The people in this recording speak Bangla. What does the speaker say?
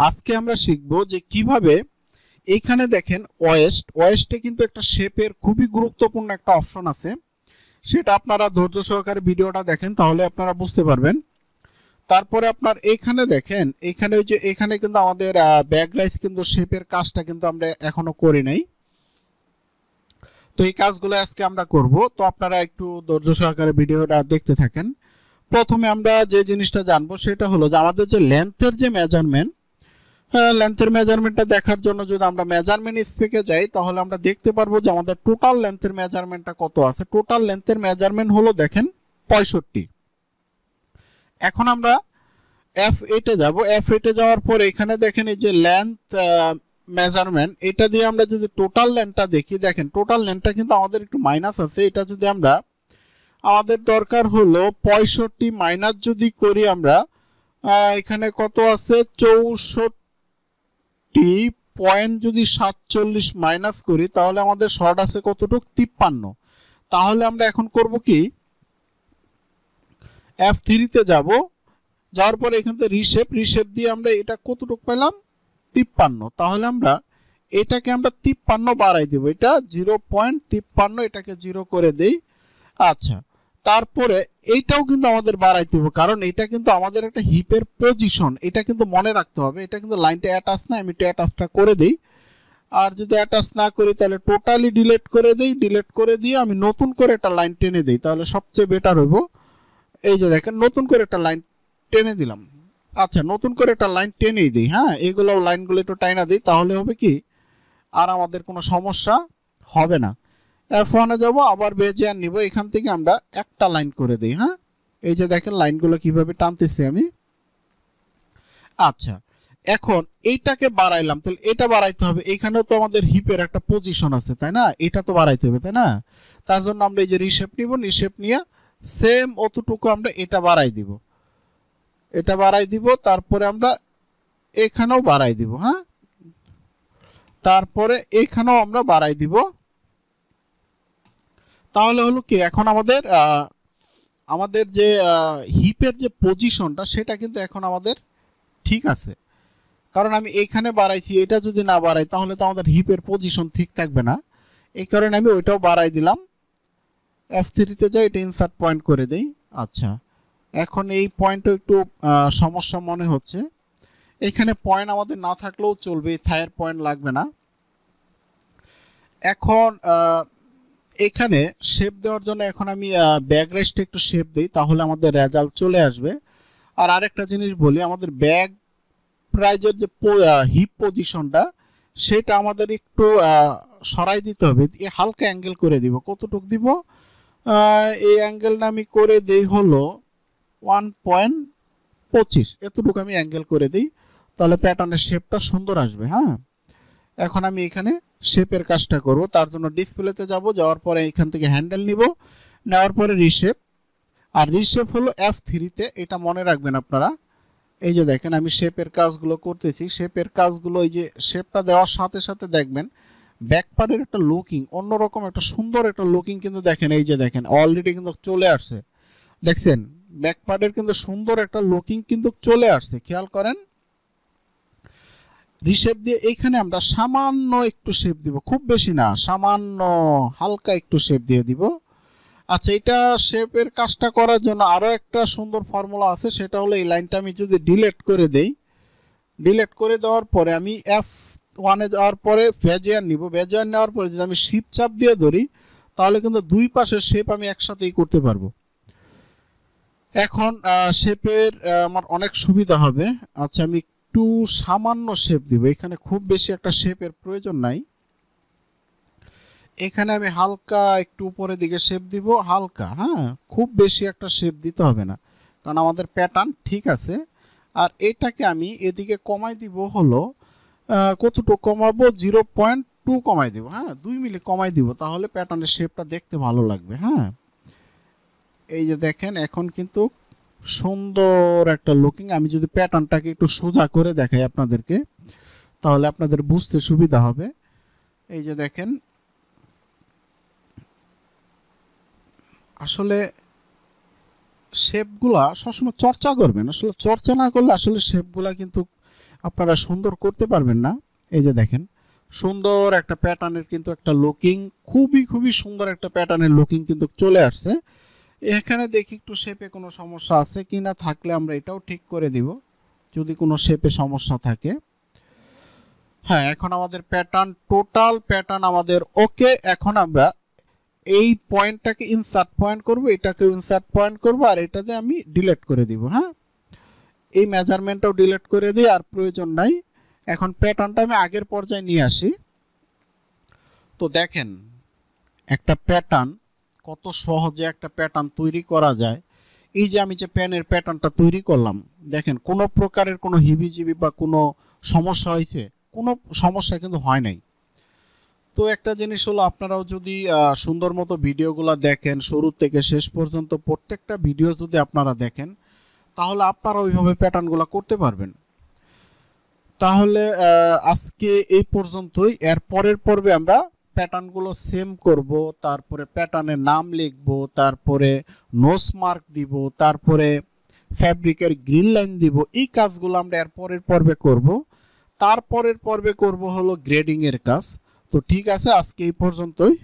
আজকে আমরা শিখব যে কিভাবে এইখানে দেখেন ওয়েস্টে কিন্তু একটা শেপের খুবই গুরুত্বপূর্ণ একটা অপশন আছে। সেটা আপনারা ধৈর্য সহকারে ভিডিওটা দেখেন তাহলে আপনারা বুঝতে পারবেন। তারপরে আপনার এইখানে দেখেন, এইখানে ওই যে এখানে কিন্তু আমাদের ব্যাক রাইস কিন্তু শেপের কাজটা কিন্তু আমরা এখনো করি নাই। তো এই কাজগুলো আজকে আমরা করব, তো আপনারা একটু ধৈর্য সহকারে ভিডিওটা দেখতে থাকেন। প্রথমে আমরা যে জিনিসটা জানবো সেটা হলো যে আমাদের যে লেন্থের যে মেজারমেন্ট, লেন্থের মেজারমেন্টটা দেখার জন্য যদি আমরা মেজারমেন্ট স্পেকে যাই তাহলে আমরা দেখতে পারবো যে আমাদের টোটাল লেন্থের মেজারমেন্টটা কত আছে। টোটাল লেন্থের মেজারমেন্ট হলো দেখেন 65। এখন আমরা F8 এ যাব। F8 এ যাওয়ার পর এখানে দেখেন এই যে লেন্থ মেজারমেন্ট, এটা দিয়ে আমরা যদি টোটাল লেন্থটা দেখি, দেখেন টোটাল লেন্থটা কিন্তু আমাদের একটু মাইনাস আছে। এটা যদি আমরা, আমাদের দরকার হলো 65 মাইনাস যদি করি আমরা, এখানে কত আছে 64 পয়েন্ট যদি 47 মাইনাস করি তাহলে আমাদের শর্ট আছে কতটুক 53। তাহলে আমরা এখন করব কি, F3 তে যাব। যাওয়ার পরে এখান থেকে রিশেপ দিয়ে আমরা এটা কতটুক পেলাম 53। তাহলে আমরা এটাকে আমরা 53 বাড়াই দেব, এটা 0.53, এটাকে 0 করে দেই। আচ্ছা, তারপরে এইটাও কিন্তু আমাদের বাড়াইতে হবে, কারণ এটা কিন্তু আমাদের একটা হিপের পজিশন, এটা কিন্তু মনে রাখতে হবে। এটা কিন্তু লাইনটা অ্যাটাচ না, আমি অ্যাটাচটা করে দিই। আর যদি অ্যাটাচ না করি তাহলে টোটালি ডিলিট করে দিই। ডিলিট করে দিয়ে আমি নতুন করে একটা লাইন টেনে দিই, তাহলে সবচেয়ে বেটার হইব। এই যে দেখেন নতুন করে একটা লাইন টেনে দিলাম। আচ্ছা, নতুন করে একটা লাইন টেনেই দিই। হ্যাঁ, এগুলো লাইনগুলো একটু টাইনা দিই, তাহলে হবে কি আর আমাদের কোনো সমস্যা হবে না। F1 এ যাব, আবার বেজিয়ার নিব, এখান থেকে আমরা একটা লাইন করে দিই। হ্যাঁ, এই যে দেখেন লাইনগুলো কিভাবে টানতেছি আমি। আচ্ছা, এখন এইটাকে বাড়াইলাম, তাহলে এটা বাড়াইতে হবে। এখানেও তো আমাদের হিপের একটা পজিশন আছে, তাই না? এটা তো বাড়াইতে হবে, তাই না? তার জন্য আমরা এই যে রিশেপ নিব, রিশেপ নিয়ে সেম অতটুকু আমরা এটা বাড়াই দিব, এটা বাড়াই দিব। তারপরে আমরা এখানেও বাড়াই দিব। হ্যাঁ, তারপরে এখানেও আমরা বাড়াই দিব। তাহলে হলো কি, এখন আমাদের আমাদের যে হিপের যে পজিশনটা সেটা কিন্তু এখন আমাদের ঠিক আছে। কারণ আমি এখানে বাড়াইছি, এটা যদি না বাড়াই তাহলে তো আমাদের হিপের পজিশন ঠিক থাকবে না। এই কারণে আমি ওইটাও বাড়াই দিলাম। F3 তে যাই, এটা ইনসার্ট পয়েন্ট করে দেই। আচ্ছা, এখন এই পয়েন্টও একটু সমস্যা মনে হচ্ছে। এখানে পয়েন্ট আমাদের না থাকলেও চলবে, থায়ের পয়েন্ট লাগবে না। এখন এখানে শেপ দেওয়ার জন্য এখন আমি ব্যাক রেস্টে একটু শেপ দিই, তাহলে আমাদের রেজাল্ট চলে আসবে। আর আরেকটা জিনিস বলি, আমাদের ব্যাক প্রাইজের যে হিপ পজিশনটা সেটা আমাদের একটু সরাই দিতে হবে। হালকা অ্যাঙ্গেল করে দিব, কতটুক দিব, এই অ্যাঙ্গেলটা আমি করে দেই হলো 1.25, এতটুকু আমি অ্যাঙ্গেল করে দিই, তাহলে প্যাটার্নের শেপটা সুন্দর আসবে। হ্যাঁ, এখন আমি এখানে শেপের কাজটা করব। তার জন্য ডিসপ্লেতে যাব, যাওয়ার পরে এখান থেকে হ্যান্ডেল নিব, নেওয়ার পরে রিশেপ। আর রিশেপ হলো F3 তে, এটা মনে রাখবেন আপনারা। এই যে দেখেন আমি শেপের কাজগুলো করতেছি, শেপের কাজগুলো এই যে শেপটা দেওয়ার সাথে সাথে দেখবেন ব্যাকপার্টের একটা লুকিং অন্যরকম, একটা সুন্দর একটা লুকিং কিন্তু দেখেন। এই যে দেখেন অলরেডি কিন্তু চলে আসছে, দেখছেন ব্যাকপার্টের কিন্তু সুন্দর একটা লুকিং কিন্তু চলে আসছে, খেয়াল করেন। রিশেপ দিয়ে এইখানে আমরা সামান্য একটু শেপ দিব, খুব বেশি না, সামান্য হালকা একটু শেপ দিয়ে দিব। আচ্ছা, এটা শেপের কাজটা করার জন্য আরও একটা সুন্দর ফর্মুলা আছে, সেটা হলো এই লাইনটা আমি যদি ডিলিট করে দেই, ডিলিট করে দেওয়ার পরে আমি F1 এ যাওয়ার পরে বেজিয়ার নিব, বেজিয়ার নেওয়ার পরে যদি আমি শিফট চাপ দিয়ে ধরি তাহলে কিন্তু দুই পাশের শেপ আমি একসাথেই করতে পারবো। এখন শেপের আমার অনেক সুবিধা হবে। আচ্ছা, আমি একটু সামান্য শেপ দিব, এখানে খুব বেশি একটা শেপের প্রয়োজন নাই। এখানে আমি হালকা একটু উপরের দিকে শেপ দিব, হালকা। হ্যাঁ, খুব বেশি একটা শেপ দিতে হবে না, কারণ আমাদের প্যাটার্ন ঠিক আছে। আর এটাকে আমি এদিকে কমাই দিব হলো কতটুকু কমাবো, 0.2 কমাই দিব। হ্যাঁ, 2 মিলি কমাই দিব, তাহলে প্যাটার্নের শেপটা দেখতে ভালো লাগবে। হ্যাঁ, এই যে দেখেন এখন কিন্তু সুন্দর একটা লুকিং। আমি যদি প্যাটার্নটাকে একটু সোজা করে দেখাই আপনাদেরকে তাহলে আপনাদের বুঝতে সুবিধা হবে। এই যে দেখেন, আসলে শেপগুলা সবসময় চর্চা করবেন, আসলে চর্চা না করলে আসলে শেপগুলা কিন্তু আপনারা সুন্দর করতে পারবেন না। এই যে দেখেন সুন্দর একটা প্যাটার্নের কিন্তু একটা লুকিং, খুবই সুন্দর একটা প্যাটার্নের লুকিং কিন্তু চলে আসছে। এখানে দেখি একটু শেপে কোনো সমস্যা আছে কিনা, থাকলে আমরা এটাও ঠিক করে দিব যদি কোনো শেপে সমস্যা থাকে। হ্যাঁ, এখন আমাদের প্যাটার্ন, টোটাল প্যাটার্ন আমাদের ওকে। এখন আমরা এই পয়েন্টটাকে ইনসার্ট পয়েন্ট করব, এটাকে ইনসার্ট পয়েন্ট করব, আর এটাতে আমি ডিলিট করে দিব। হ্যাঁ, এই মেজারমেন্টটাও ডিলিট করে দিই, আর প্রয়োজন নাই। এখন প্যাটার্নটা আমি আগের পর্যায়ে নিয়ে আসি। তো দেখেন একটা প্যাটার্ন, কত সহজে একটা প্যাটার্ন তৈরি করা যায়। এই যে আমি যে প্যানের প্যাটার্নটা তৈরি করলাম, দেখেন কোনো প্রকারের কোনো হিবিজিবি বা কোনো সমস্যা হয়েছে? কোনো সমস্যা কিন্তু হয় নাই। তো একটা জিনিস হলো, আপনারাও যদি সুন্দর মতো ভিডিওগুলো দেখেন, শুরু থেকে শেষ পর্যন্ত প্রত্যেকটা ভিডিও যদি আপনারা দেখেন, তাহলে আপনারা ওইভাবে প্যাটার্নগুলো করতে পারবেন। তাহলে আজকে এই পর্যন্তই। এর পরের পর্বে আমরা প্যাটার্নগুলো সেম করব, তারপরে প্যাটার্নের নাম লিখব, তারপরে নোস মার্ক দিব, তারপরে ফ্যাব্রিকের গ্রিন লাইন দিব। এই কাজগুলো আমরা এর পরের পর্বে করব। তারপরের পর্বে করব হলো গ্রেডিং এর কাজ। তো ঠিক আছে, আজকে এই পর্যন্তই।